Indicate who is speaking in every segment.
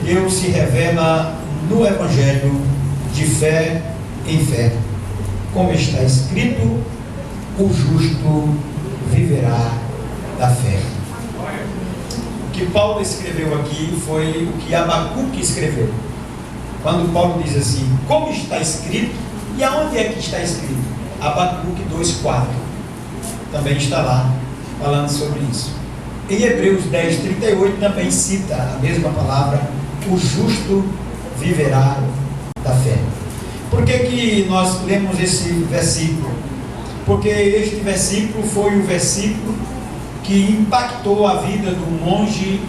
Speaker 1: Deus se revela no Evangelho de fé em fé. Como está escrito, o justo viverá da fé. O que Paulo escreveu aqui foi o que Abacuque escreveu. Quando Paulo diz assim, como está escrito, e aonde é que está escrito? Abacuque 2,4 também está lá falando sobre isso. Em Hebreus 10,38 também cita a mesma palavra, o justo viverá da fé. Por que nós lemos esse versículo? Porque este versículo foi o versículo que impactou a vida do monge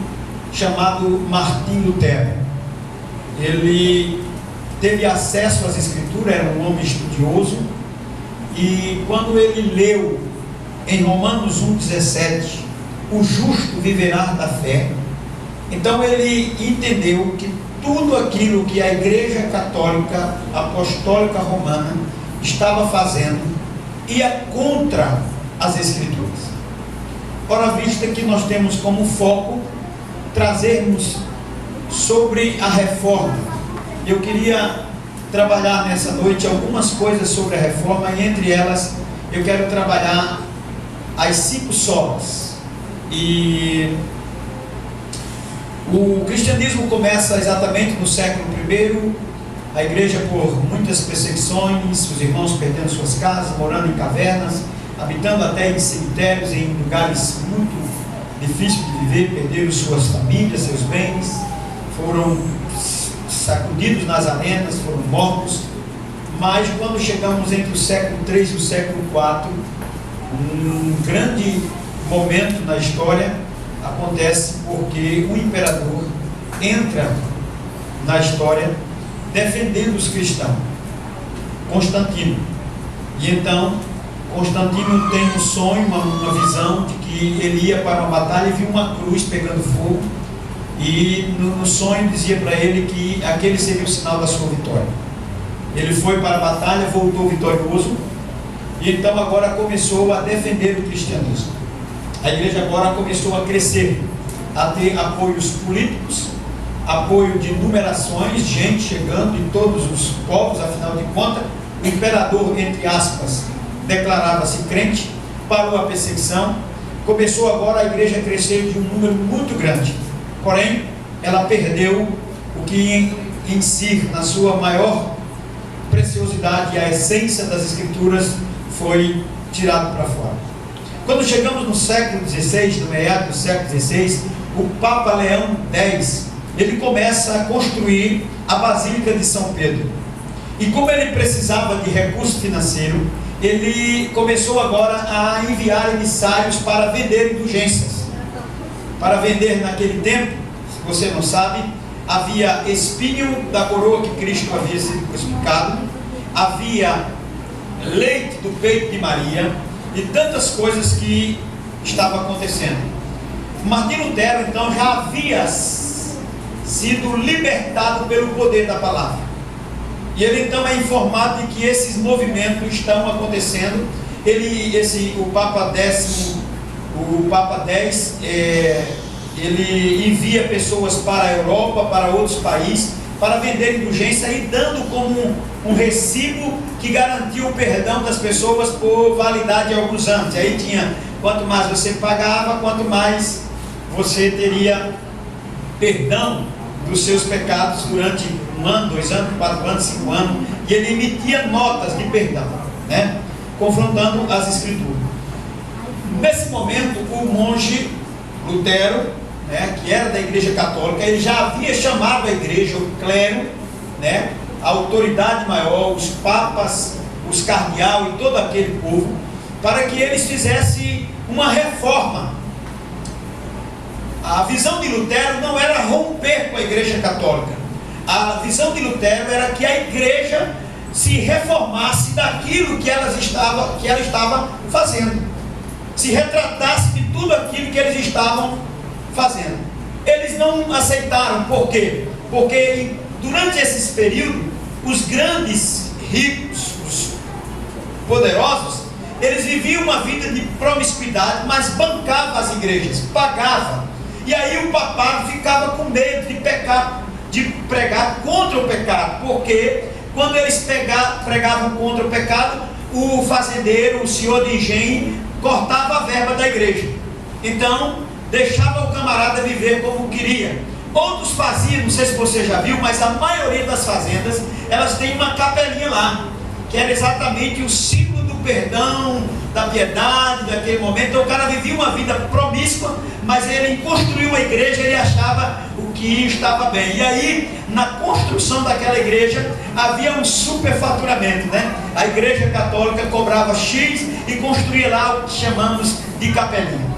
Speaker 1: chamado Martim Lutero. Ele teve acesso às escrituras, era um homem estudioso, e quando ele leu em Romanos 1,17, o justo viverá da fé, então ele entendeu que tudo aquilo que a Igreja Católica Apostólica Romana estava fazendo ia contra as Escrituras. Ora, vista que nós temos como foco trazermos sobre a reforma, eu queria trabalhar nessa noite algumas coisas sobre a reforma, e entre elas eu quero trabalhar as 5 solas. E o cristianismo começa exatamente no século I, a igreja por muitas perseguições, os irmãos perdendo suas casas, morando em cavernas, habitando até em cemitérios, em lugares muito difíceis de viver, perderam suas famílias, seus bens, foram sacudidos nas arenas, foram mortos. Mas quando chegamos entre o século III e o século IV, um grande momento na história acontece porque o imperador entra na história defendendo os cristãos, Constantino. E então Constantino tem um sonho, uma visão de que ele ia para uma batalha e viu uma cruz pegando fogo, e no sonho dizia para ele que aquele seria o sinal da sua vitória. Ele foi para a batalha, voltou vitorioso, e então agora começou a defender o cristianismo. A igreja agora começou a crescer, a ter apoios políticos, apoio de numerações, gente chegando de todos os povos. Afinal de contas, o imperador, entre aspas, declarava-se crente, parou a perseguição, começou agora a igreja a crescer de um número muito grande. Porém, ela perdeu o que em si, na sua maior preciosidade, a essência das escrituras, foi tirado para fora. Quando chegamos no século XVI, no meado do século XVI, o Papa Leão X, ele começa a construir a Basílica de São Pedro. E como ele precisava de recurso financeiro, ele começou agora a enviar emissários para vender indulgências. Para vender naquele tempo, se você não sabe, havia espinho da coroa que Cristo havia sido crucificado, havia leite do peito de Maria e tantas coisas que estavam acontecendo. Martim Lutero então já havia sido libertado pelo poder da palavra, e ele então é informado de que esses movimentos estão acontecendo. O Papa X, ele envia pessoas para a Europa, para outros países, para vender indulgência, e dando como um recibo que garantia o perdão das pessoas por validade de alguns anos. E aí tinha, quanto mais você pagava, quanto mais você teria perdão dos seus pecados durante 1 ano, 2 anos, 4 anos, 5 anos. E ele emitia notas de perdão, né? Confrontando as escrituras. Nesse momento, o monge Lutero, né, que era da igreja católica, ele já havia chamado a igreja, o clero, né, a autoridade maior, os papas, os cardeais e todo aquele povo, para que eles fizessem uma reforma. A visão de Lutero não era romper com a igreja católica. A visão de Lutero era que a igreja se reformasse daquilo que ela estava fazendo, se retratasse de tudo aquilo que eles estavam fazendo. Eles não aceitaram. Por quê? Porque durante esses períodos, os grandes ricos, os poderosos, eles viviam uma vida de promiscuidade, mas bancavam as igrejas, pagavam. E aí o papado ficava com medo de pecar de pregar contra o pecado, porque quando eles pregavam contra o pecado, o fazendeiro, o senhor de engenho, cortava a verba da igreja. Então, deixava o camarada viver como queria. Outros faziam, não sei se você já viu, mas a maioria das fazendas, elas têm uma capelinha lá, que era exatamente o símbolo do perdão, da piedade, daquele momento. Então o cara vivia uma vida promíscua, mas ele construiu a igreja, ele achava o que estava bem. E aí, na construção daquela igreja, havia um superfaturamento, né? A igreja católica cobrava X e construía lá o que chamamos de capelinha.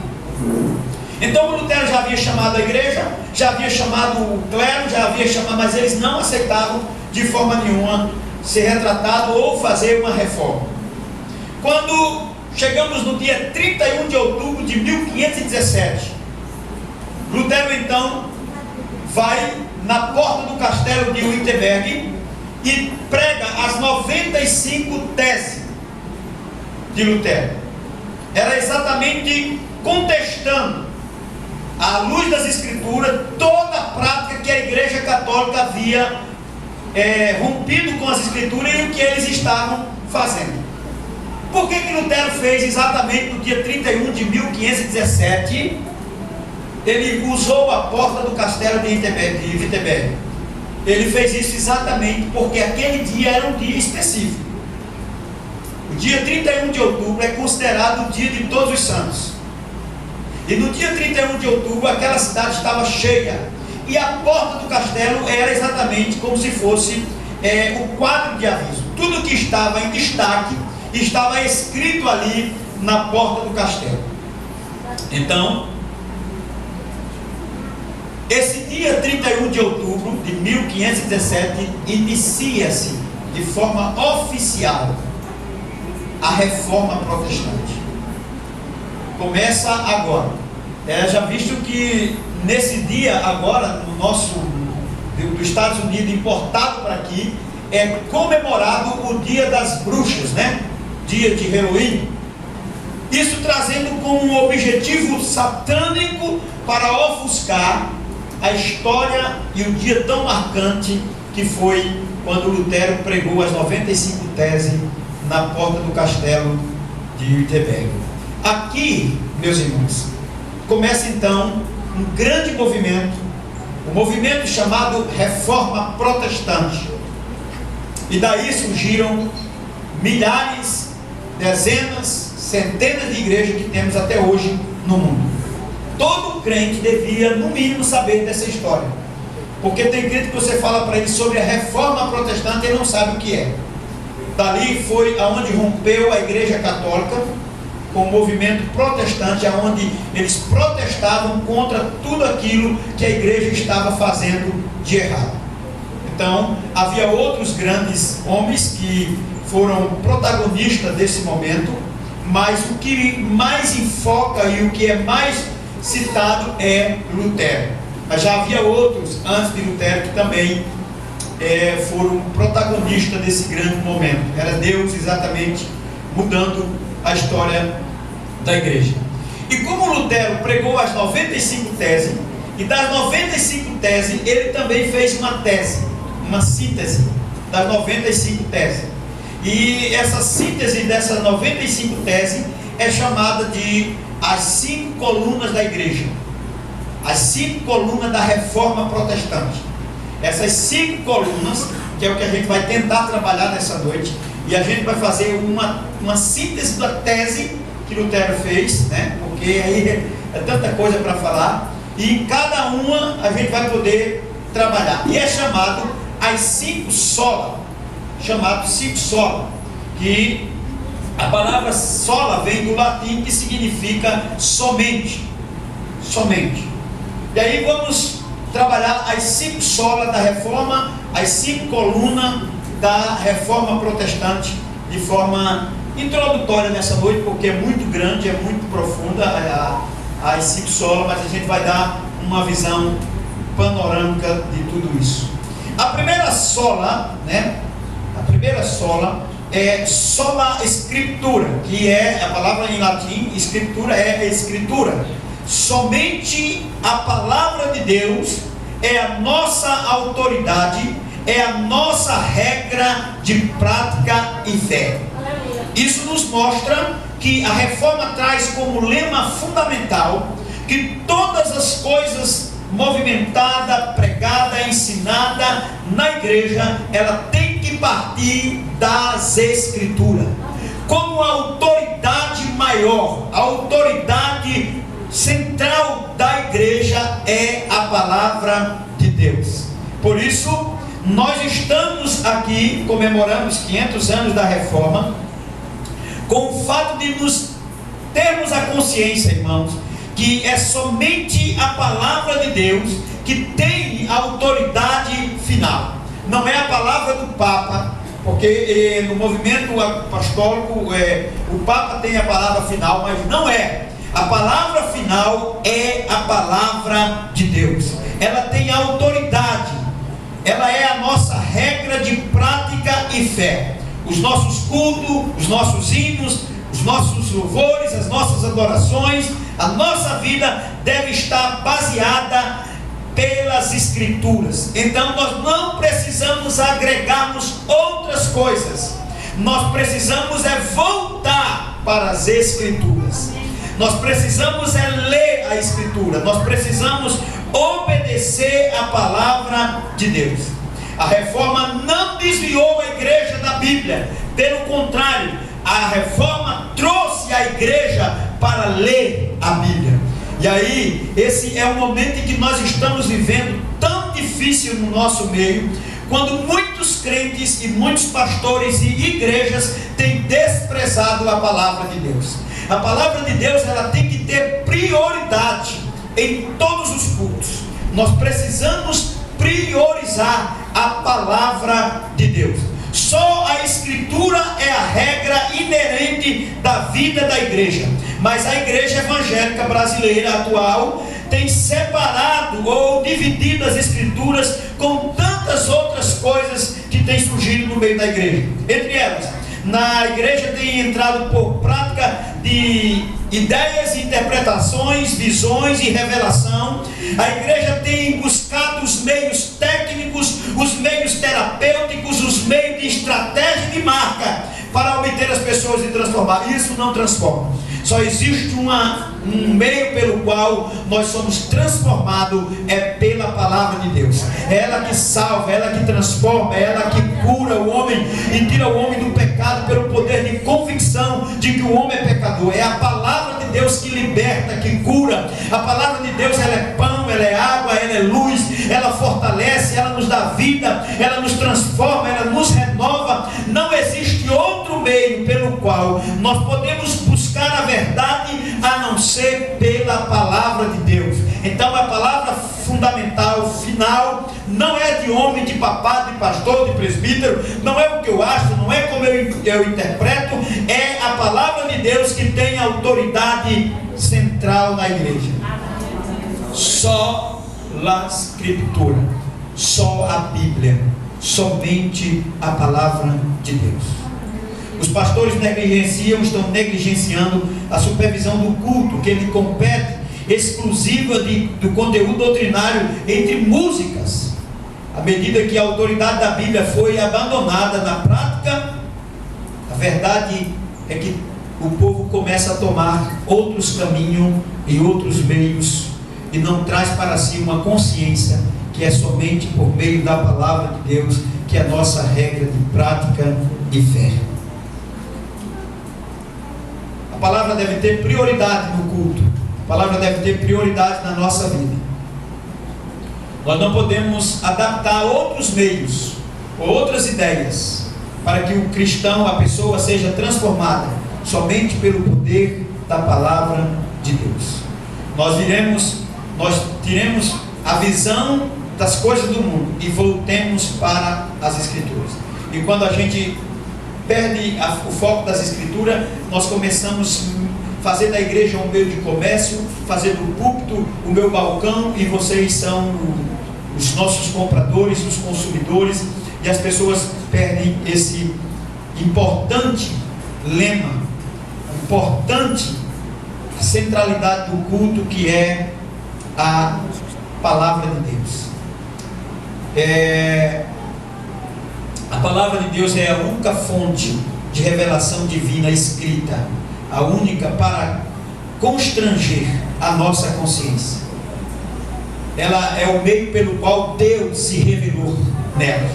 Speaker 1: Então o Lutero já havia chamado a igreja, já havia chamado o clero, já havia chamado, mas eles não aceitavam de forma nenhuma ser retratado ou fazer uma reforma. Quando chegamos no dia 31 de outubro de 1517, Lutero então vai na porta do castelo de Wittenberg e prega as 95 teses de Lutero. Era exatamente contestando, à luz das escrituras, toda a prática que a igreja católica havia rompido com as escrituras e o que eles estavam fazendo. Por que Lutero fez exatamente no dia 31 de 1517? Ele usou a porta do castelo de Wittenberg. Ele fez isso exatamente porque aquele dia era um dia específico. O dia 31 de outubro é considerado o dia de todos os santos. E no dia 31 de outubro aquela cidade estava cheia. E a porta do castelo era exatamente como se fosse o quadro de aviso. Tudo que estava em destaque estava escrito ali na porta do castelo. Então, esse dia 31 de outubro de 1517 inicia-se de forma oficial a Reforma Protestante. Começa agora. Já visto que nesse dia agora, no nosso dos Estados Unidos, importado para aqui, é comemorado o Dia das Bruxas, né? Dia de Halloween. Isso trazendo como um objetivo satânico para ofuscar a história e o dia tão marcante que foi quando Lutero pregou as 95 teses na porta do castelo de Wittenberg. Aqui, meus irmãos, começa então um grande movimento, um movimento chamado Reforma Protestante. E daí surgiram milhares, dezenas, centenas de igrejas que temos até hoje no mundo. Todo crente devia, no mínimo, saber dessa história. Porque tem crente que você fala para ele sobre a Reforma Protestante e ele não sabe o que é. Dali foi aonde rompeu a Igreja Católica com o movimento protestante, aonde eles protestavam contra tudo aquilo que a igreja estava fazendo de errado. Então, havia outros grandes homens que foram protagonistas desse momento, mas o que mais enfoca e o que é mais citado é Lutero. Mas já havia outros antes de Lutero que também foram protagonistas desse grande momento. Era Deus exatamente mudando a história da igreja. E como Lutero pregou as 95 teses, e das 95 teses ele também fez uma tese, uma síntese das 95 teses. E essa síntese dessas 95 teses é chamada de as 5 colunas da igreja, as 5 colunas da Reforma Protestante. Essas 5 colunas, que é o que a gente vai tentar trabalhar nessa noite, e a gente vai fazer uma síntese da tese que Lutero fez, né? Porque aí é tanta coisa para falar, e em cada uma a gente vai poder trabalhar. E é chamado as 5 sola, chamado 5 sola, que a palavra sola vem do latim, que significa somente, somente. E aí vamos trabalhar as 5 solas da reforma, as 5 colunas da Reforma Protestante, de forma introdutória nessa noite, porque é muito grande, é muito profunda as 5 solas, mas a gente vai dar uma visão panorâmica de tudo isso. A primeira sola, né? A primeira sola é sola scriptura, que é a palavra em latim. Scriptura é a escritura. Somente a palavra de Deus é a nossa autoridade, é a nossa regra de prática e fé. Isso nos mostra que a reforma traz como lema fundamental que todas as coisas movimentada, pregada, ensinada na igreja, ela tem que partir das Escrituras. Como a autoridade maior, a autoridade central da igreja é a palavra de Deus. Por isso, nós estamos aqui comemorando os 500 anos da reforma, com o fato de nos termos a consciência, irmãos, que é somente a palavra de Deus que tem a autoridade final. Não é a palavra do Papa, porque no movimento apostólico o Papa tem a palavra final, mas não é. A palavra final é a palavra de Deus. Ela tem autoridade. Ela é a nossa regra de prática e fé. Os nossos cultos, os nossos hinos, os nossos louvores, as nossas adorações, a nossa vida deve estar baseada pelas Escrituras. Então nós não precisamos agregarmos outras coisas. Nós precisamos voltar para as Escrituras. Nós precisamos ler a Escritura. Nós precisamos obedecer a palavra de Deus. A reforma não desviou a igreja da Bíblia. Pelo contrário, a reforma trouxe a igreja para ler a Bíblia. E aí, esse é o momento em que nós estamos vivendo, tão difícil no nosso meio, quando muitos crentes e muitos pastores e igrejas têm desprezado a palavra de Deus. A palavra de Deus, ela tem que ter prioridade em todos os cultos. Nós precisamos priorizar a palavra de Deus. Só a Escritura é a regra inerente da vida da igreja. Mas a igreja evangélica brasileira atual tem separado ou dividido as Escrituras com tantas outras coisas que têm surgido no meio da igreja. Entre elas, na igreja tem entrado por prática de ideias, interpretações, visões e revelação. A igreja tem buscado os meios técnicos, os meios terapêuticos, os meios de estratégia de marca para obter as pessoas e transformar. Isso não transforma. Só existe um meio pelo qual nós somos transformados, é pela palavra de Deus. É ela que salva, é ela que transforma, é ela que cura o homem e tira o homem do pecado pelo poder de convicção de que o homem é pecador. É a palavra de Deus que liberta, que cura. A palavra de Deus, ela é pão, ela é água, ela é luz, ela fortalece, ela nos dá vida, ela nos transforma, ela nos renova. Não existe outro meio pelo qual nós podemos buscar a verdade a não ser pela palavra de Deus. Então a palavra fundamental, final, não é de homem, de papado, de pastor, de presbítero, não é o que eu acho, não é como eu interpreto, é a palavra de Deus que tem autoridade central na igreja. Só a Escritura, só a Bíblia, somente a palavra de Deus. Os pastores estão negligenciando a supervisão do culto, que ele compete exclusiva do conteúdo doutrinário entre músicas. À medida que a autoridade da Bíblia foi abandonada na prática, a verdade é que o povo começa a tomar outros caminhos e outros meios, e não traz para si uma consciência que é somente por meio da palavra de Deus, que é a nossa regra de prática e fé. A palavra deve ter prioridade no culto. A palavra deve ter prioridade na nossa vida. Nós não podemos adaptar outros meios ou outras ideias para que o cristão, a pessoa, seja transformada somente pelo poder da palavra de Deus. Nós tiremos a visão das coisas do mundo e voltemos para as Escrituras. E quando a gente perde o foco das Escrituras, nós começamos a fazer da igreja um meio de comércio, fazer do púlpito o meu balcão, e vocês são os nossos compradores, os consumidores, e as pessoas perdem esse importante lema, importante centralidade do culto, que é a palavra de Deus. A palavra de Deus é a única fonte de revelação divina escrita, a única para constranger a nossa consciência. Ela é o meio pelo qual Deus se revelou nela.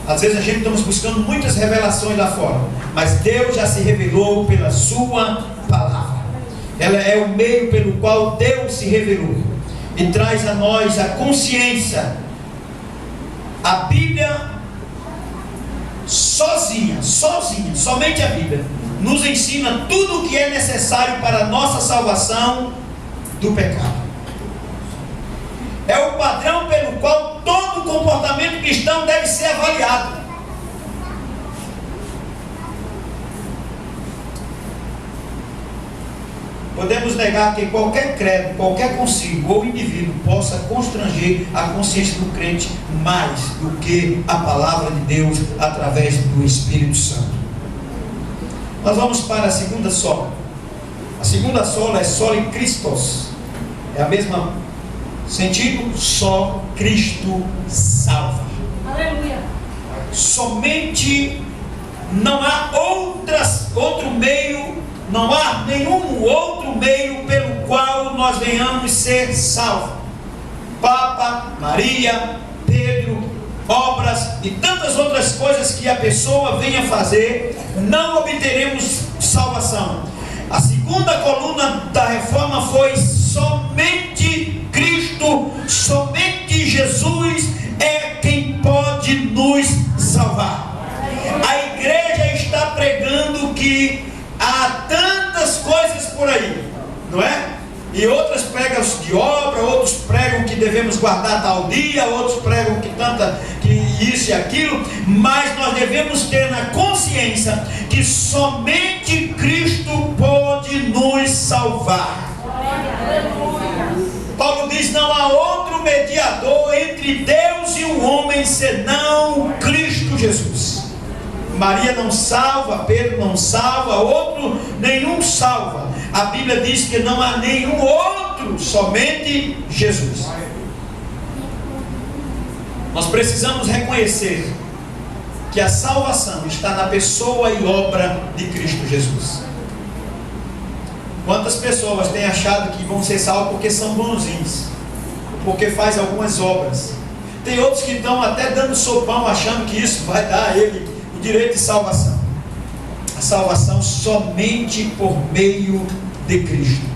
Speaker 1: Às vezes a gente estamos buscando muitas revelações lá fora, mas Deus já se revelou pela sua palavra. Ela é o meio pelo qual Deus se revelou e traz a nós a consciência. A Bíblia sozinha, somente a Bíblia nos ensina tudo o que é necessário para a nossa salvação do pecado. É o padrão pelo qual todo comportamento cristão deve ser avaliado. Podemos negar que qualquer credo, qualquer consigo ou indivíduo possa constranger a consciência do crente mais do que a palavra de Deus através do Espírito Santo. Nós vamos para a segunda sola. A segunda sola é soli Christos. É a mesma sentido, só Cristo salva.
Speaker 2: Aleluia.
Speaker 1: Somente não há outro meio, não há nenhum outro meio pelo qual nós venhamos ser salvos. Papa, Maria, Pedro, obras e tantas outras coisas que a pessoa venha fazer, não obteremos salvação. A segunda coluna da reforma foi somente Cristo, somente Jesus é quem pode nos salvar. A igreja está pregando que há tantas coisas por aí, não é? E outras pregam de obra, outros pregam que devemos guardar tal dia, outros pregam que isso e aquilo, mas nós devemos ter na consciência que somente Cristo pode nos salvar. Paulo diz: não há outro mediador entre Deus e o homem senão Cristo Jesus. Maria não salva, Pedro não salva, nenhum salva. A Bíblia diz que não há nenhum outro, somente Jesus. Nós precisamos reconhecer que a salvação está na pessoa e obra de Cristo Jesus. Quantas pessoas têm achado que vão ser salvos porque são bonzinhos, porque faz algumas obras? Tem outros que estão até dando sopão, achando que isso vai dar a ele o direito de salvação. A salvação somente por meio de Cristo.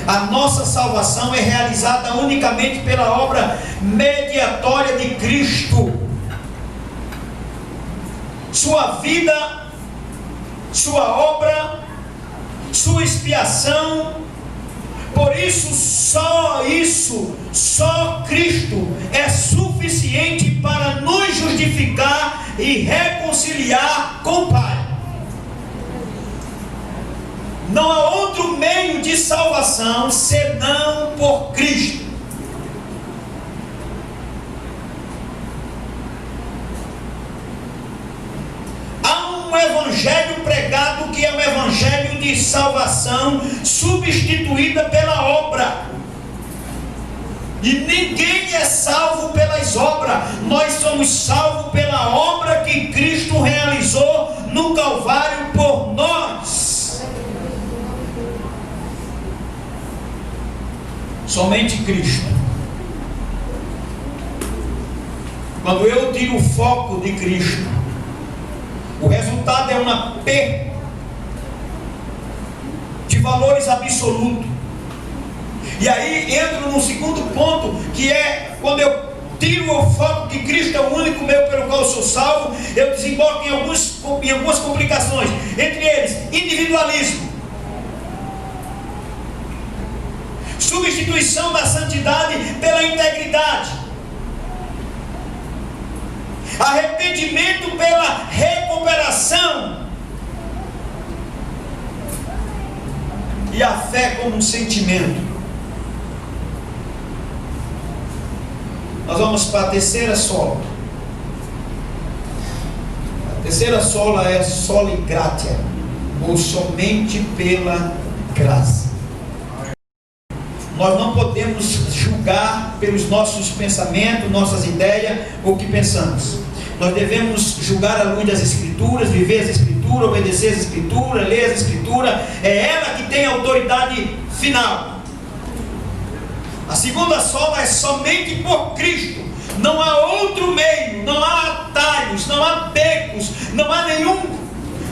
Speaker 1: A nossa salvação é realizada unicamente pela obra mediatória de Cristo. Sua vida, sua obra, sua expiação. Por isso, só Cristo é suficiente para nos justificar e reconciliar com o Pai. Não há outro meio de salvação senão por Cristo. Há um evangelho pregado que é um evangelho de salvação substituída pela obra. E ninguém é salvo pelas obras. Nós somos salvos pela obra que Cristo realizou no Calvário por nós. Somente Cristo. Quando eu tiro o foco de Cristo, o resultado é uma perda de valores absolutos. E aí entro no segundo ponto, que é quando eu tiro o foco que Cristo é o único meio pelo qual eu sou salvo, eu desemboco em algumas complicações. Entre eles, individualismo, substituição da santidade pela integridade, arrependimento pela recuperação, e a fé como um sentimento. Nós vamos para a terceira sola. A terceira sola é soli gratia, ou somente pela graça. Nós não podemos julgar pelos nossos pensamentos, nossas ideias ou o que pensamos. Nós devemos julgar à luz das Escrituras, viver as Escrituras, obedecer as Escrituras, ler as Escrituras. É ela que tem a autoridade final. A segunda sola é somente por Cristo. Não há outro meio, não há atalhos, não há becos, não há nenhum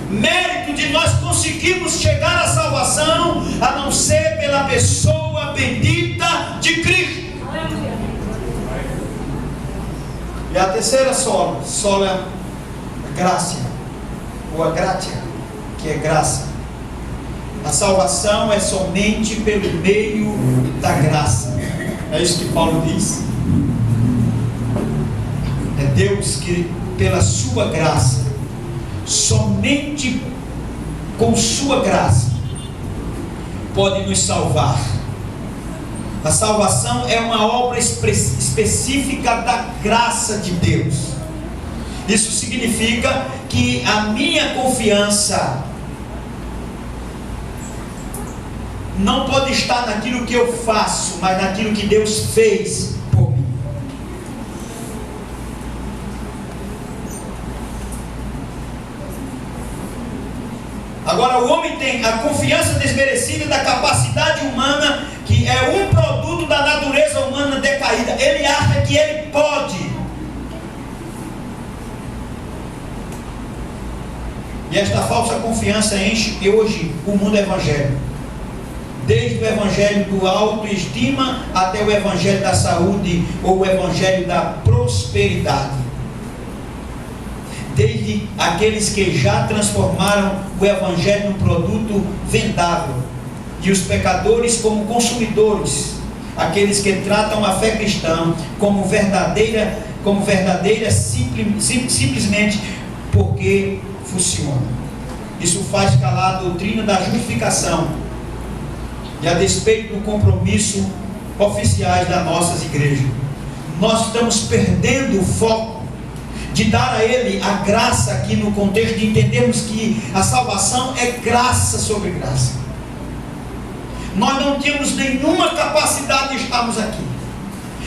Speaker 1: mérito de nós conseguirmos chegar à salvação, a não ser pela pessoa bendita de Cristo. E a terceira sola graça, ou a gratia, que é graça. A salvação é somente pelo meio da graça. É isso que Paulo diz. É Deus que, pela sua graça, somente com sua graça, pode nos salvar. A salvação é uma obra específica da graça de Deus. Isso significa que a minha confiança não pode estar naquilo que eu faço, mas naquilo que Deus fez por mim. Agora, o homem tem a confiança desmerecida da capacidade humana, que é um produto da natureza humana decaída. Ele acha que ele pode. E esta falsa confiança enche hoje o mundo evangélico. Desde o evangelho do autoestima até o evangelho da saúde ou o evangelho da prosperidade. Desde aqueles que já transformaram o evangelho num produto vendável e os pecadores como consumidores, aqueles que tratam a fé cristã como verdadeira simplesmente porque funciona. Isso faz calar a doutrina da justificação e a despeito do compromisso oficiais das nossas igrejas. Nós estamos perdendo o foco de dar a Ele a graça aqui no contexto de entendermos que a salvação é graça sobre graça. Nós não tínhamos nenhuma capacidade de estarmos aqui.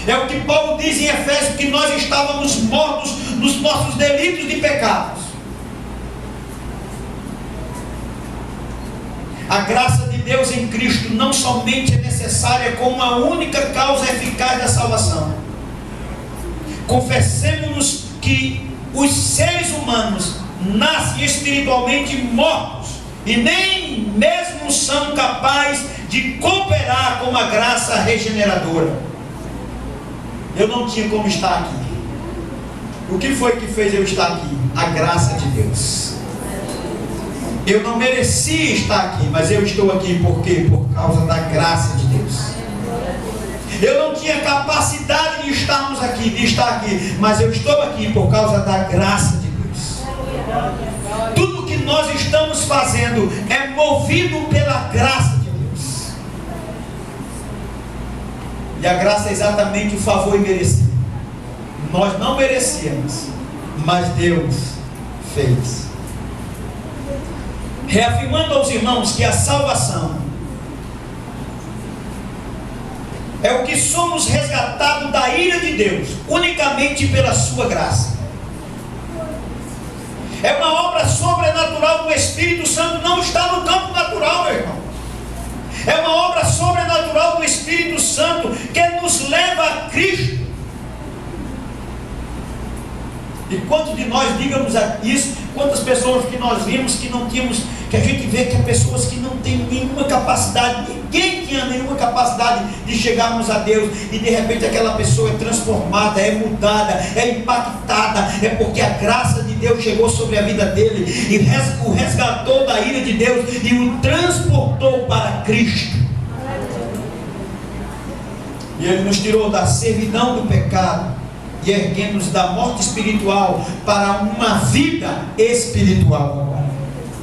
Speaker 1: É o que Paulo diz em Efésios, que nós estávamos mortos nos nossos delitos e pecados. A graça de Deus em Cristo não somente é necessária como a única causa eficaz da salvação. Confessemos-nos que os seres humanos nascem espiritualmente mortos e nem mesmo são capazes de cooperar com a graça regeneradora. Eu não tinha como estar aqui. O que foi que fez eu estar aqui? A graça de Deus. Eu não merecia estar aqui, mas eu estou aqui por quê? Por causa da graça de Deus. Eu não tinha capacidade de estar aqui, mas eu estou aqui por causa da graça de Deus. Tudo que nós estamos fazendo é movido pela graça de Deus. E a graça é exatamente o favor imerecido. Nós não merecíamos, mas Deus fez. Reafirmando aos irmãos que a salvação é o que somos resgatados da ira de Deus, unicamente pela sua graça. É uma obra sobrenatural do Espírito Santo, não está no campo natural, meu irmão. É uma obra sobrenatural do Espírito Santo que nos leva a Cristo. E quantos de nós, digamos isso, quantas pessoas que nós vimos que não tínhamos, que a gente vê que há pessoas que não têm nenhuma capacidade, ninguém tinha nenhuma capacidade de chegarmos a Deus, e de repente aquela pessoa é transformada, é mudada, é impactada, é porque a graça de Deus chegou sobre a vida dele, e o resgatou da ira de Deus, e o transportou para Cristo. E Ele nos tirou da servidão do pecado, e erguemos da morte espiritual para uma vida espiritual.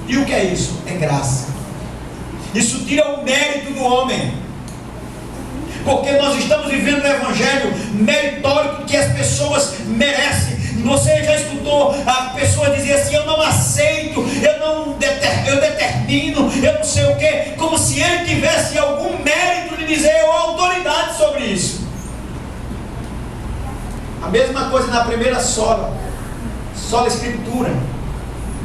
Speaker 1: E o que é isso? É graça. Isso tira o mérito do homem, porque nós estamos vivendo um evangelho meritório que as pessoas merecem. Você já escutou a pessoa dizer assim: eu não aceito, eu determino, eu não sei o que, como se ele tivesse algum mérito de dizer: eu autorizo mesma coisa na primeira sola escritura.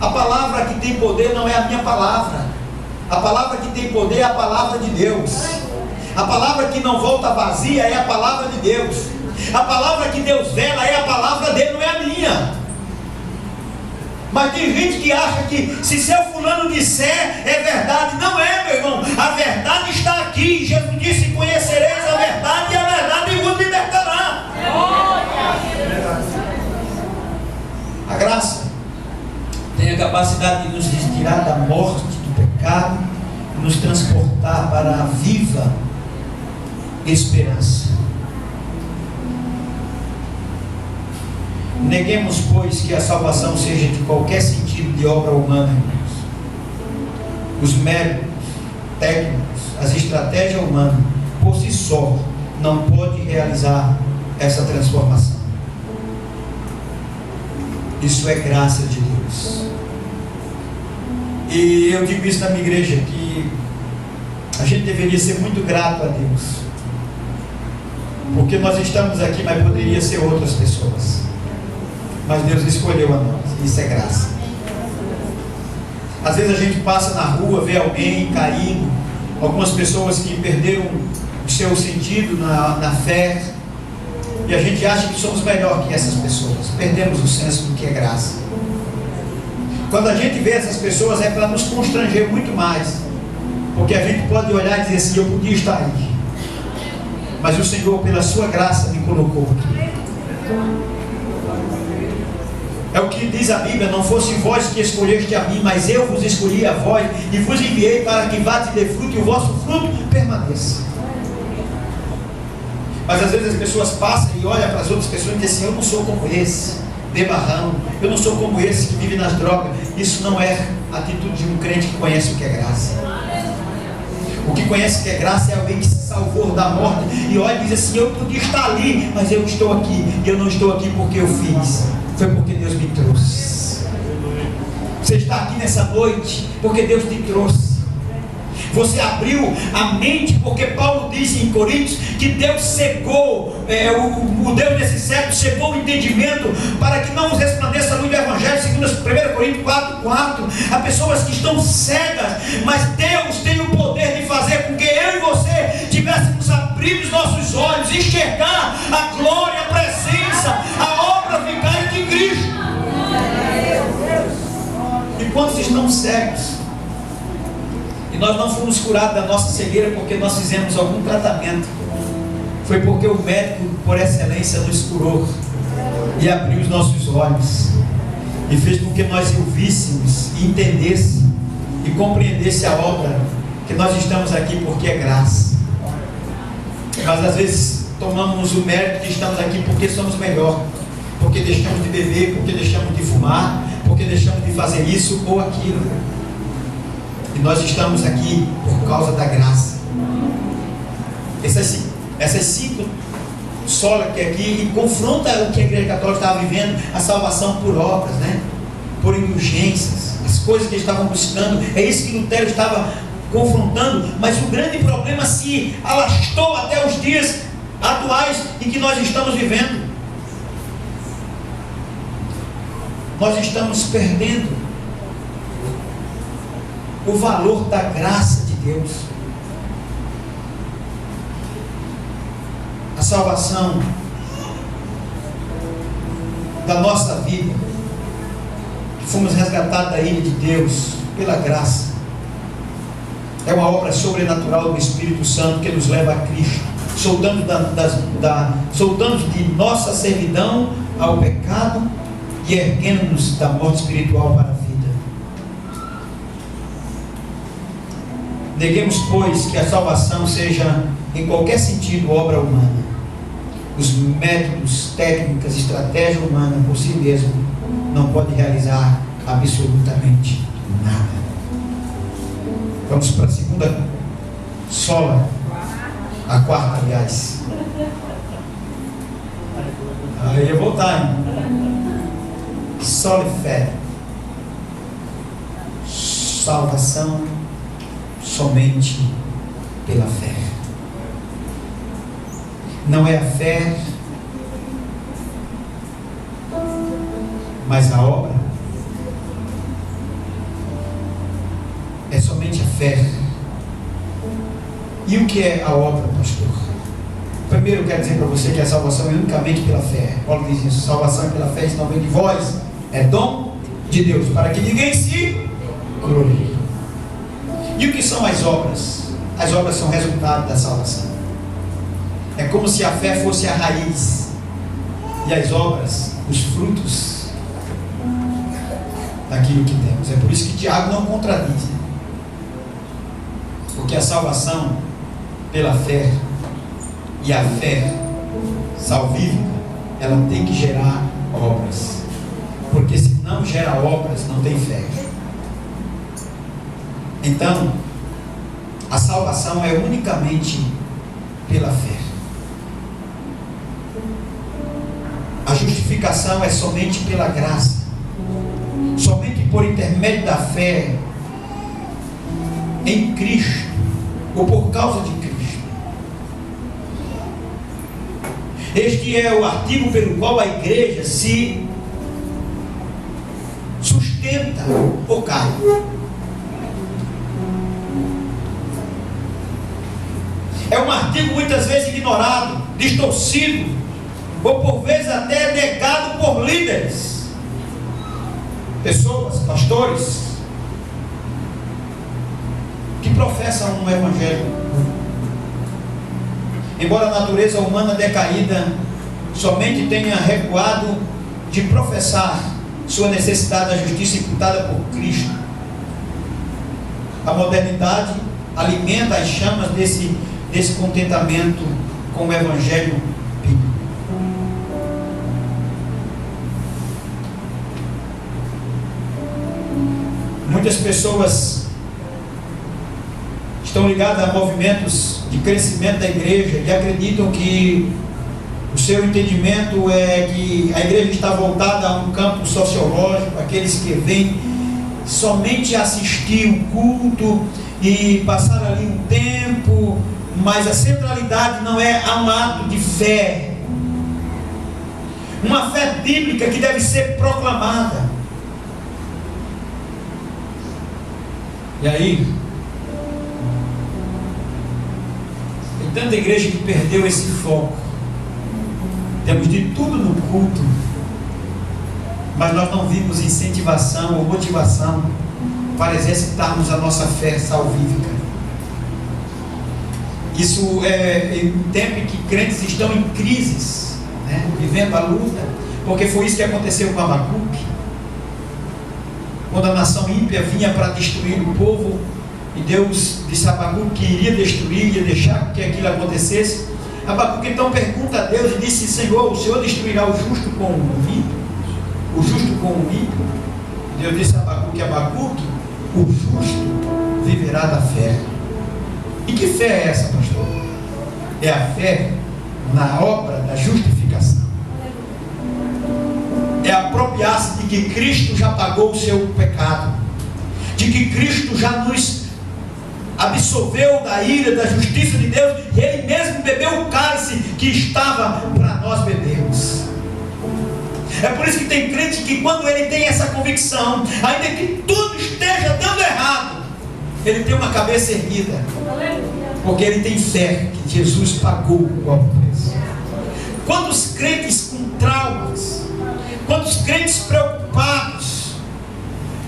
Speaker 1: A palavra que tem poder não é a minha palavra. A palavra que tem poder é a palavra de Deus. A palavra que não volta vazia é a palavra de Deus. A palavra que Deus vela é a palavra dele, não é a minha. Mas tem gente que acha que se seu fulano disser é verdade. Não é, meu irmão. A verdade está aqui. Jesus disse: conhecereis a verdade e a verdade vos libertará. A graça tem a capacidade de nos tirar da morte, do pecado, e nos transportar para a viva esperança. Neguemos, pois, que a salvação seja de qualquer sentido de obra humana, irmãos. Os méritos técnicos, as estratégias humanas, por si só, não pode realizar essa transformação. Isso é graça de Deus. E eu digo isso na minha igreja, que a gente deveria ser muito grato a Deus, porque nós estamos aqui, mas poderia ser outras pessoas, mas Deus escolheu a nós. Isso é graça. Às vezes a gente passa na rua, vê alguém caído, algumas pessoas que perderam o seu sentido na fé, e a gente acha que somos melhor que essas pessoas. Perdemos o senso do que é graça. Quando a gente vê essas pessoas é para nos constranger muito mais, porque a gente pode olhar e dizer assim: eu podia estar aí, mas o Senhor, pela sua graça, me colocou aqui. É o que diz a Bíblia: não fosse vós que escolheste a mim, mas eu vos escolhi a vós e vos enviei para que vades e dê fruto, e o vosso fruto permaneça. Mas às vezes as pessoas passam e olham para as outras pessoas e dizem assim: eu não sou como esse bebarrão, eu não sou como esse que vive nas drogas. Isso não é a atitude de um crente que conhece o que é graça. O que conhece o que é graça é alguém que se salvou da morte e olha e diz assim: eu podia estar ali, mas eu estou aqui, e eu não estou aqui porque eu fiz, foi porque Deus me trouxe. Você está aqui nessa noite porque Deus te trouxe. Você abriu a mente, porque Paulo diz em Coríntios que Deus cegou, o Deus desse século cegou o entendimento para que não nos resplandeça a luz do Evangelho, segundo 1 Coríntios 4:4. Há pessoas que estão cegas, mas Deus tem o poder de fazer com que eu e você tivéssemos abrido os nossos olhos, enxergar a glória, a presença, a obra vicária de Cristo. E quantos estão cegos? E nós não fomos curados da nossa cegueira porque nós fizemos algum tratamento. Foi porque o médico por excelência nos curou e abriu os nossos olhos e fez com que nós ouvíssemos, entendêssemos e compreendesse a obra, que nós estamos aqui porque é graça. Mas às vezes tomamos o mérito que estamos aqui porque somos melhor, porque deixamos de beber, porque deixamos de fumar, porque deixamos de fazer isso ou aquilo. E nós estamos aqui por causa da graça. Essas 5 solas que aqui confronta o que a Igreja Católica estava vivendo, a salvação por obras, né? Por indulgências, as coisas que eles estavam buscando. É isso que Lutero estava confrontando. Mas o grande problema se alastou até os dias atuais em que nós estamos vivendo. Nós estamos perdendo o valor da graça de Deus. A salvação da nossa vida, que fomos resgatados da ira de Deus pela graça, é uma obra sobrenatural do Espírito Santo que nos leva a Cristo, soltando de nossa servidão ao pecado e erguendo-nos da morte espiritual para a vida. Neguemos, pois, que a salvação seja em qualquer sentido obra humana. Os métodos, técnicas, estratégia humana por si mesmo não pode realizar absolutamente nada. Vamos para a segunda sola, a quarta, aliás. Aí eu vou voltar, hein? Sola e fé. Salvação somente pela fé. Não é a fé Mas a obra é somente a fé. E o que é a obra, pastor? Primeiro eu quero dizer para você que a salvação é unicamente pela fé. Paulo diz isso: salvação é pela fé, isso não vem de vós, é dom de Deus, para que ninguém se glorie. E o que são as obras? As obras são resultado da salvação. É como se a fé fosse a raiz e as obras, os frutos daquilo que temos. É por isso que Tiago não contradiz, né? Porque a salvação pela fé, e a fé salvífica, ela tem que gerar obras, porque se não gera obras, não tem fé. Então, a salvação é unicamente pela fé. A justificação é somente pela graça, somente por intermédio da fé em Cristo, ou por causa de Cristo. Este é o artigo pelo qual a igreja se sustenta ou cai. É um artigo muitas vezes ignorado, distorcido, ou por vezes até negado por líderes, pessoas, pastores, que professam um evangelho. Embora a natureza humana decaída somente tenha recuado de professar sua necessidade da justiça imputada por Cristo, a modernidade alimenta as chamas desse contentamento com o evangelho bíblico. Muitas pessoas estão ligadas a movimentos de crescimento da igreja e acreditam que o seu entendimento é que a igreja está voltada a um campo sociológico, aqueles que vêm somente assistir o culto e passar ali um tempo, mas a centralidade não é um ato de fé, uma fé bíblica que deve ser proclamada. E aí, tem tanta igreja que perdeu esse foco. Temos de tudo no culto, mas nós não vimos incentivação ou motivação para exercitarmos a nossa fé salvífica. Isso é em um tempo em que crentes estão em crises, né? Vivendo a luta, porque foi isso que aconteceu com Abacuque. Quando a nação ímpia vinha para destruir o povo, e Deus disse a Abacuque que iria destruir, ia deixar que aquilo acontecesse. Abacuque então pergunta a Deus e disse: Senhor, o Senhor destruirá o justo com o ímpio? O justo com o ímpio? Deus disse a Abacuque: Abacuque, o justo viverá da fé. E que fé é essa, pastor? É a fé na obra da justificação. É apropriar-se de que Cristo já pagou o seu pecado, de que Cristo já nos absolveu da ira, da justiça de Deus, e Ele mesmo bebeu o cálice que estava para nós bebermos. É por isso que tem crente que, quando ele tem essa convicção, ainda que tudo esteja dando errado, ele tem uma cabeça erguida, porque ele tem fé que Jesus pagou o alto preço. Quantos crentes com traumas, quantos crentes preocupados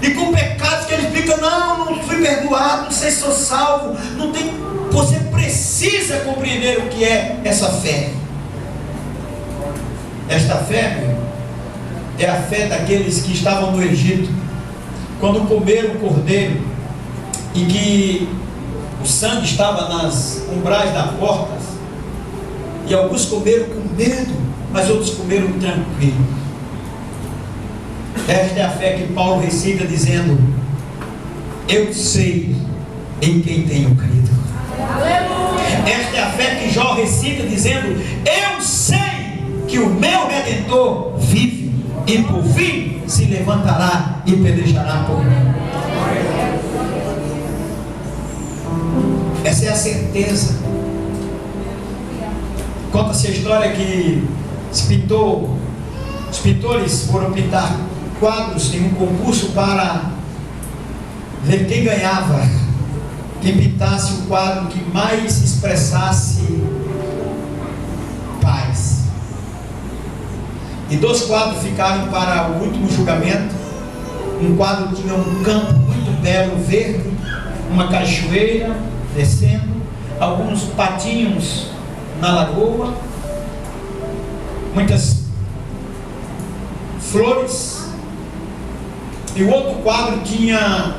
Speaker 1: e com pecados que eles ficam: não fui perdoado, não sei se sou salvo. Não tem. Você precisa compreender o que é essa fé. Esta fé, meu, é a fé daqueles que estavam no Egito, quando comeram o cordeiro e que o sangue estava nas umbrais das portas, e alguns comeram com medo, mas outros comeram tranquilo. Esta é a fé que Paulo recita dizendo: eu sei em quem tenho crido. Esta é a fé que Jó recita dizendo: eu sei que o meu Redentor vive, e por fim se levantará e pelejará por mim. Essa é a certeza. Conta-se a história que os pintores foram pintar quadros em um concurso para ver quem ganhava, quem pintasse o quadro que mais expressasse paz. E 2 quadros ficaram para o último julgamento. Um quadro tinha um campo muito belo, verde, uma cachoeira descendo, alguns patinhos na lagoa, muitas flores. E o outro quadro tinha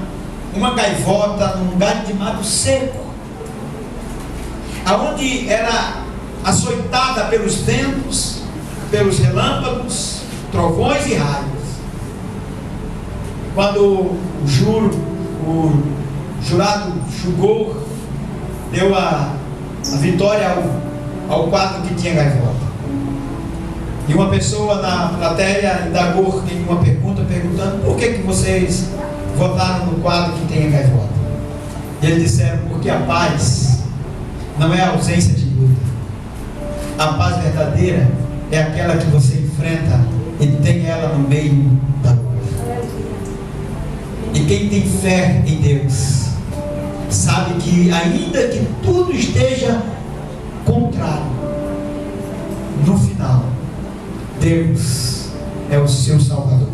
Speaker 1: uma gaivota num galho de mato seco, aonde era açoitada pelos ventos, pelos relâmpagos, trovões e raios. Quando o jurado julgou, deu a vitória ao quadro que tinha gaivota. E uma pessoa na plateia indagou em uma pergunta, perguntando: por que vocês votaram no quadro que tem a gaivota? E eles disseram: porque a paz não é a ausência de luta. A paz verdadeira é aquela que você enfrenta e tem ela no meio da luta. E quem tem fé em Deus sabe que, ainda que tudo esteja contrário, no final Deus é o seu Salvador.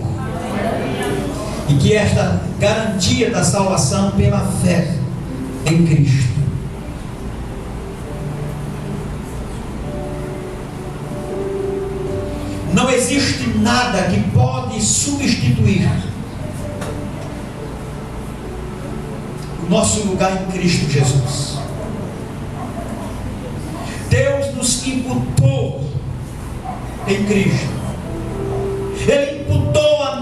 Speaker 1: E que esta garantia da salvação pela fé em Cristo não existe nada que pode substituir o nosso lugar em Cristo Jesus. Deus nos imputou em Cristo. Ele imputou a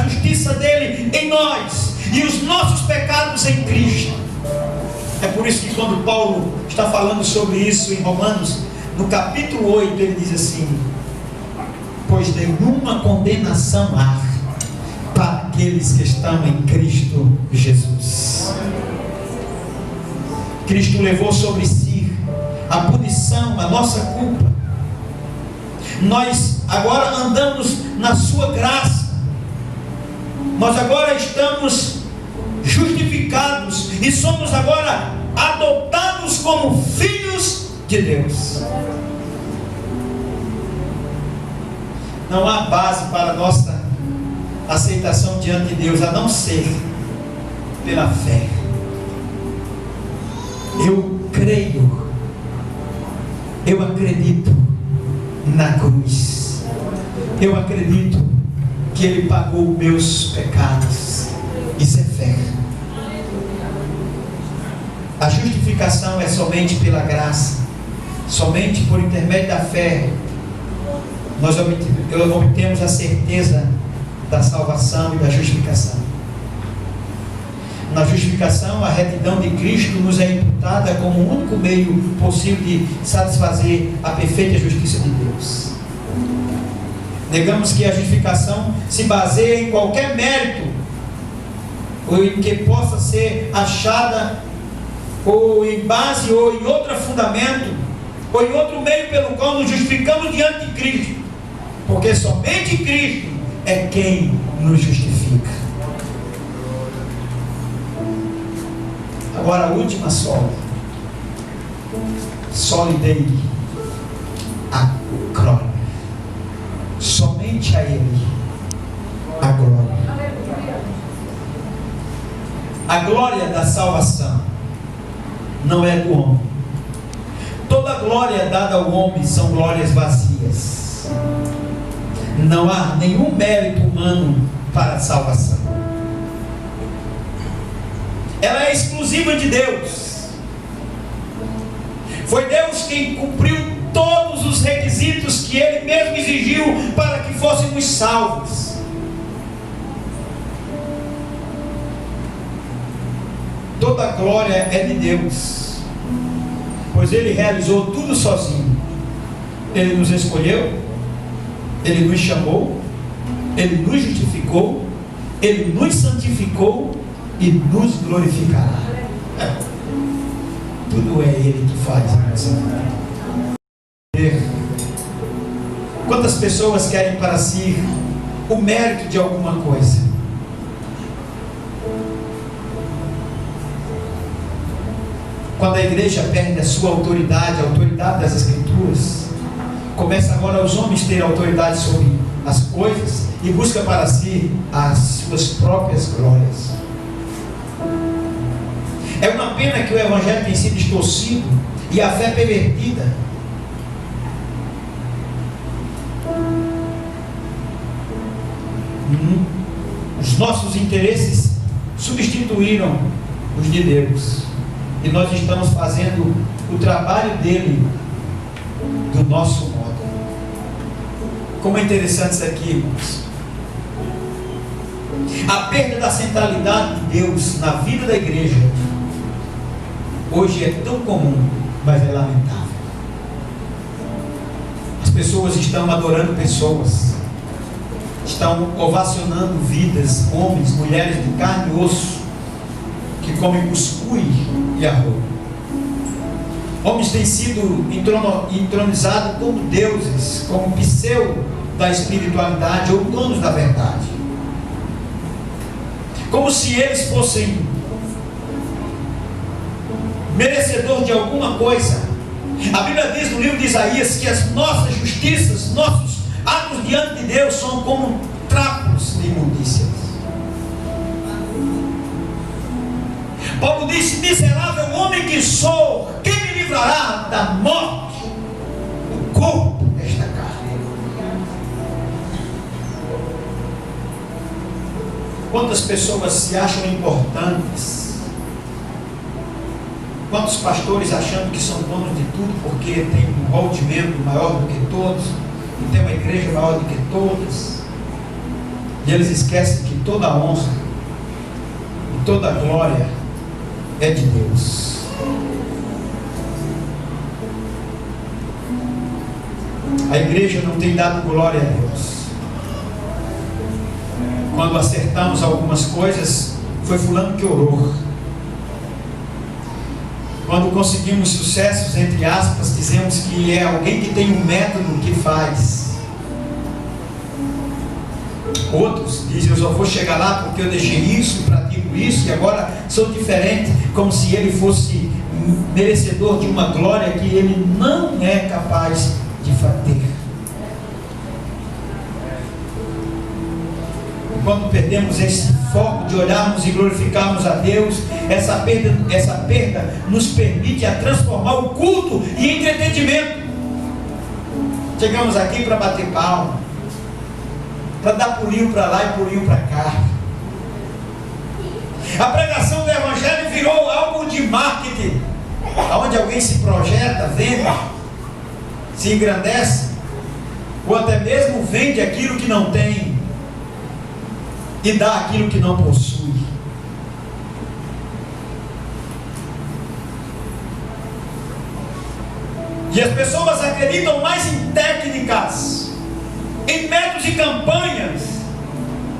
Speaker 1: justiça dele em nós e os nossos pecados em Cristo. É por isso que quando Paulo está falando sobre isso em Romanos, no capítulo 8, ele diz assim: pois nenhuma condenação há para aqueles que estão em Cristo Jesus. Cristo levou sobre si a punição, a nossa culpa. Nós agora andamos na sua graça. Nós agora estamos justificados e somos agora adotados como filhos de Deus. Não há base para a nossa aceitação diante de Deus a não ser pela fé. Eu creio, eu acredito na cruz, eu acredito que Ele pagou meus pecados. Isso é fé. A justificação é somente pela graça, somente por intermédio da fé nós obtemos a certeza da salvação e da justificação. Na justificação, a retidão de Cristo nos é imputada como o único meio possível de satisfazer a perfeita justiça de Deus. Negamos que a justificação se baseia em qualquer mérito, ou em que possa ser achada, ou em base, ou em outro fundamento, ou em outro meio pelo qual nos justificamos diante de Cristo, porque somente Cristo é quem nos justifica. Agora a última sólida dele, a glória. Somente a Ele a glória. A glória da salvação não é do homem. Toda glória dada ao homem são glórias vazias. Não há nenhum mérito humano para a salvação. Ela é exclusiva de Deus. Foi Deus quem cumpriu todos os requisitos que Ele mesmo exigiu para que fôssemos salvos. Toda a glória é de Deus, pois Ele realizou tudo sozinho. Ele nos escolheu, Ele nos chamou, Ele nos justificou, Ele nos santificou e nos glorificará. Tudo é Ele que faz a nossa vida. Quantas pessoas querem para si o mérito de alguma coisa. Quando a igreja perde a sua autoridade, a autoridade das Escrituras, começa agora os homens a ter autoridade sobre as coisas e busca para si as suas próprias glórias. É uma pena que o Evangelho tenha sido distorcido e a fé pervertida. Os nossos interesses substituíram os de Deus, e nós estamos fazendo o trabalho dele do nosso modo. Como é interessante isso aqui, irmãos. A perda da centralidade de Deus na vida da igreja hoje é tão comum, mas é lamentável. As pessoas estão adorando pessoas, estão ovacionando vidas, homens, mulheres de carne e osso, que comem cuscuz e arroz. Homens têm sido entronizados como deuses, como pseudo da espiritualidade ou donos da verdade, como se eles fossem merecedores de alguma coisa. A Bíblia diz no livro de Isaías que as nossas justiças, nossos atos diante de Deus são como trapos de imundícias. Paulo disse: miserável homem que sou, quem me livrará da morte do corpo desta carne? Quantas pessoas se acham importantes? Quantos pastores achando que são donos de tudo porque tem um rol de membro maior do que todos, e tem uma igreja maior do que todas, e eles esquecem que toda a honra e toda a glória é de Deus. A igreja não tem dado glória a Deus. Quando acertamos algumas coisas, foi fulano que orou. Quando conseguimos sucessos, entre aspas, dizemos que é alguém que tem um método que faz. Outros dizem: eu só vou chegar lá porque eu deixei isso, pratico isso, e agora sou diferente, como se ele fosse merecedor de uma glória que ele não é capaz de ter. Quando perdemos esse foco de olharmos e glorificarmos a Deus, essa perda nos permite a transformar o culto em entretenimento. Chegamos aqui para bater palma, para dar pulinho para lá e pulinho para cá. A pregação do Evangelho virou algo de marketing, onde alguém se projeta, vende, se engrandece, ou até mesmo vende aquilo que não tem e dá aquilo que não possui. E as pessoas acreditam mais em técnicas, em métodos e campanhas,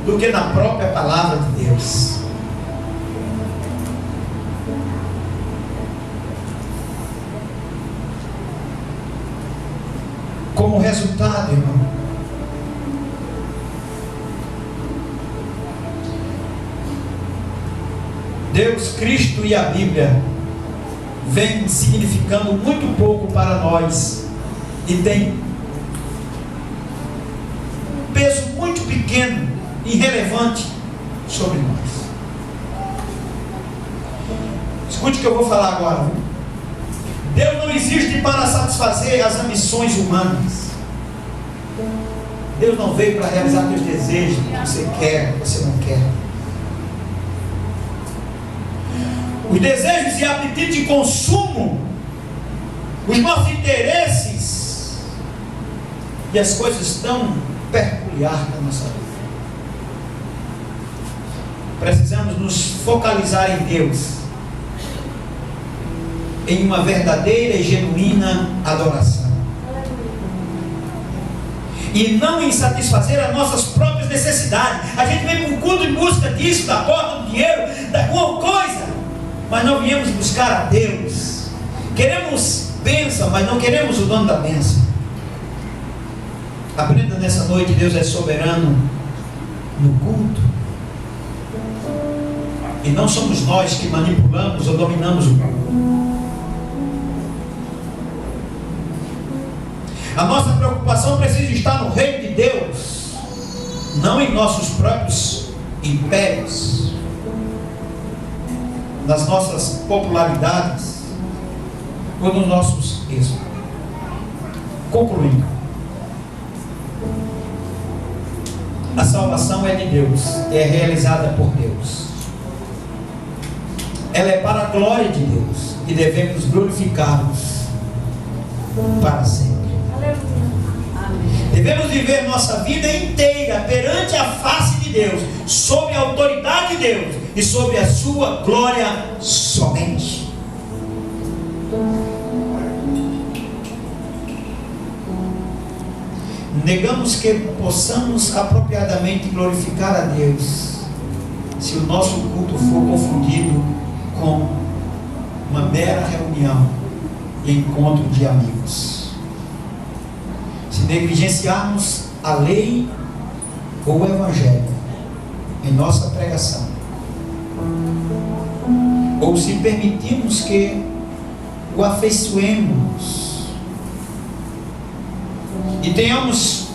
Speaker 1: do que na própria palavra de Deus. Como resultado, irmão, Deus, Cristo e a Bíblia vem significando muito pouco para nós e tem um peso muito pequeno, irrelevante sobre nós. Escute o que eu vou falar agora. Deus não existe para satisfazer as ambições humanas. Deus não veio para realizar teus desejos, o que você quer, o que você não quer. Os desejos e apetite de consumo, os nossos interesses e as coisas tão peculiares da nossa vida. Precisamos nos focalizar em Deus, em uma verdadeira e genuína adoração, e não em satisfazer as nossas próprias necessidades. A gente vem para o culto em busca disso, da porta, do dinheiro, da alguma coisa, mas não viemos buscar a Deus. Queremos bênção, mas não queremos o dono da bênção. Aprenda nessa noite: Deus é soberano no culto. E não somos nós que manipulamos ou dominamos o culto. A nossa preocupação precisa estar no reino de Deus, não em nossos próprios impérios, nas nossas popularidades ou nos nossos êxitos. Concluindo, a salvação é de Deus, é realizada por Deus. Ela é para a glória de Deus e devemos glorificá-los para sempre. Devemos viver nossa vida inteira perante a face de Deus, sob a autoridade de Deus e sob a sua glória somente. Negamos que possamos apropriadamente glorificar a Deus se o nosso culto for confundido com uma mera reunião e encontro de amigos. Se negligenciarmos a lei ou o evangelho em nossa pregação, ou se permitirmos que o afeiçoemos e tenhamos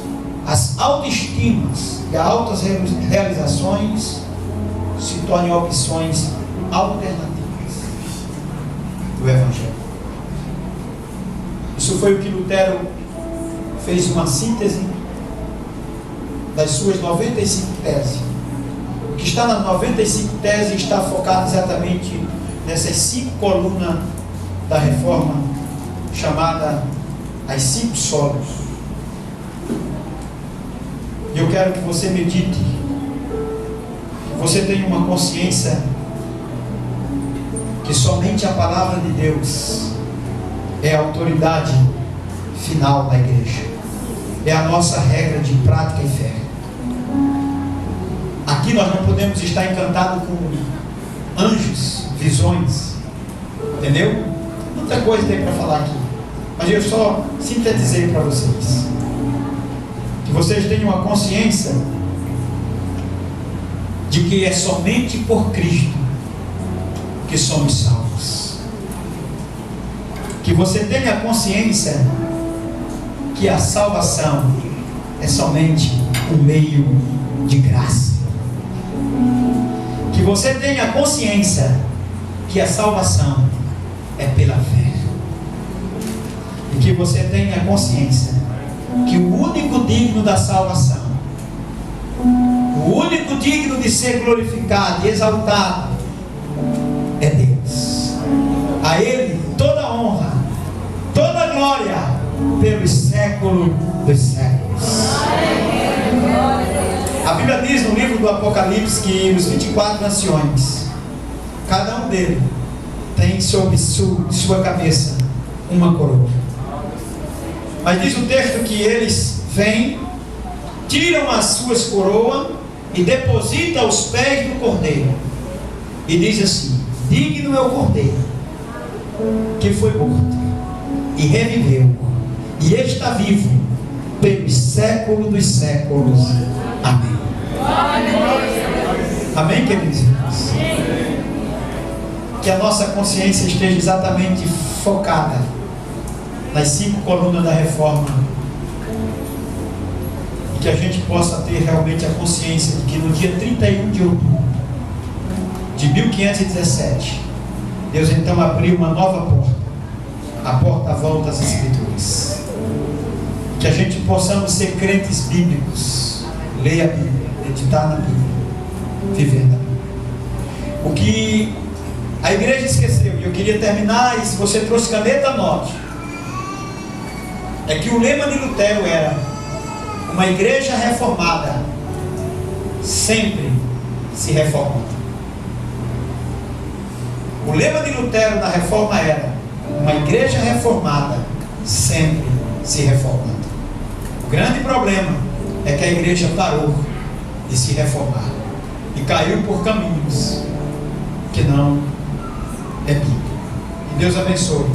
Speaker 1: as autoestimas e as altas realizações, se tornem opções alternativas do evangelho. Isso foi o que Lutero fez, uma síntese das suas 95 teses. O que está nas 95 teses está focado exatamente nessas 5 colunas da reforma, chamada as 5 solos. E eu quero que você medite, que você tenha uma consciência que somente a palavra de Deus é a autoridade final da igreja, é a nossa regra de prática e fé. Aqui nós não podemos estar encantados com anjos, visões, entendeu? Muita coisa tem para falar aqui, mas eu só sintetizei para vocês, que vocês tenham uma consciência de que é somente por Cristo que somos salvos. Que você tenha consciência que a salvação é somente um meio de graça. Que você tenha consciência que a salvação é pela fé. E que você tenha consciência que o único digno da salvação, o único digno de ser glorificado e exaltado é Deus. A Ele toda honra, toda glória pelos séculos dos séculos. A Bíblia diz no livro do Apocalipse que os 24 anciões, cada um deles tem sobre sua cabeça uma coroa. Mas diz o texto que eles vêm, tiram as suas coroas e depositam aos pés do Cordeiro. E diz assim: digno é o Cordeiro que foi morto e reviveu e está vivo pelos séculos dos séculos. Amém. Amém, queridos irmãos? Que a nossa consciência esteja exatamente focada nas 5 colunas da reforma, e que a gente possa ter realmente a consciência de que no dia 31 de outubro de 1517, Deus então abriu uma nova porta, a porta à volta às Escrituras. Que a gente possamos ser crentes bíblicos, ler a Bíblia, meditar na Bíblia, viver na Bíblia. O que a igreja esqueceu, e eu queria terminar, e se você trouxe caneta, anote, é que o lema de Lutero era: uma igreja reformada sempre se reformando. O lema de Lutero na reforma era: uma igreja reformada sempre se reformando. O grande problema é que a igreja parou de se reformar e caiu por caminhos que não é bíblico. Que Deus abençoe.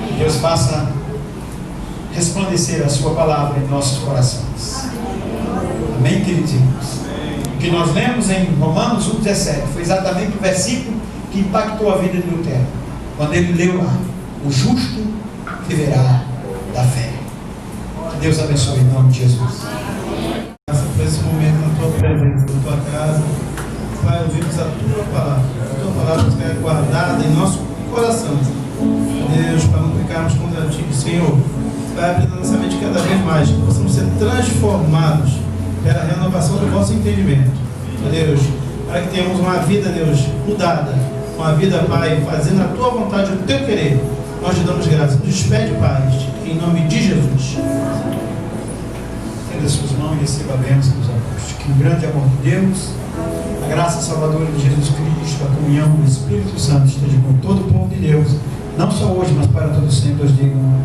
Speaker 1: Que Deus faça resplandecer a sua palavra em nossos corações. Amém, queridos irmãos? O que nós lemos em Romanos 1,17 foi exatamente o versículo que impactou a vida de Lutero, quando ele leu lá: o justo viverá da fé. Que Deus abençoe em nome de Jesus.
Speaker 2: Graças por esse momento na tua presença, na tua casa. Pai, ouvimos a tua palavra que é guardada em nosso coração. Deus, para não pecarmos contra ti, Senhor, vai abrir nossa mente cada vez mais, que possamos ser transformados pela renovação do vosso entendimento. Deus, para que tenhamos uma vida, Deus, mudada, uma vida, Pai, fazendo a tua vontade, o teu querer. Nós te damos graça. Nos despede, Pai, em nome de Jesus.
Speaker 1: Estenda suas mãos e receba a bênção dos apóstolos. Que o grande amor de Deus, a graça salvadora de Jesus Cristo, a comunhão do Espírito Santo esteja com todo o povo de Deus, não só hoje, mas para todo sempre. Deus diga.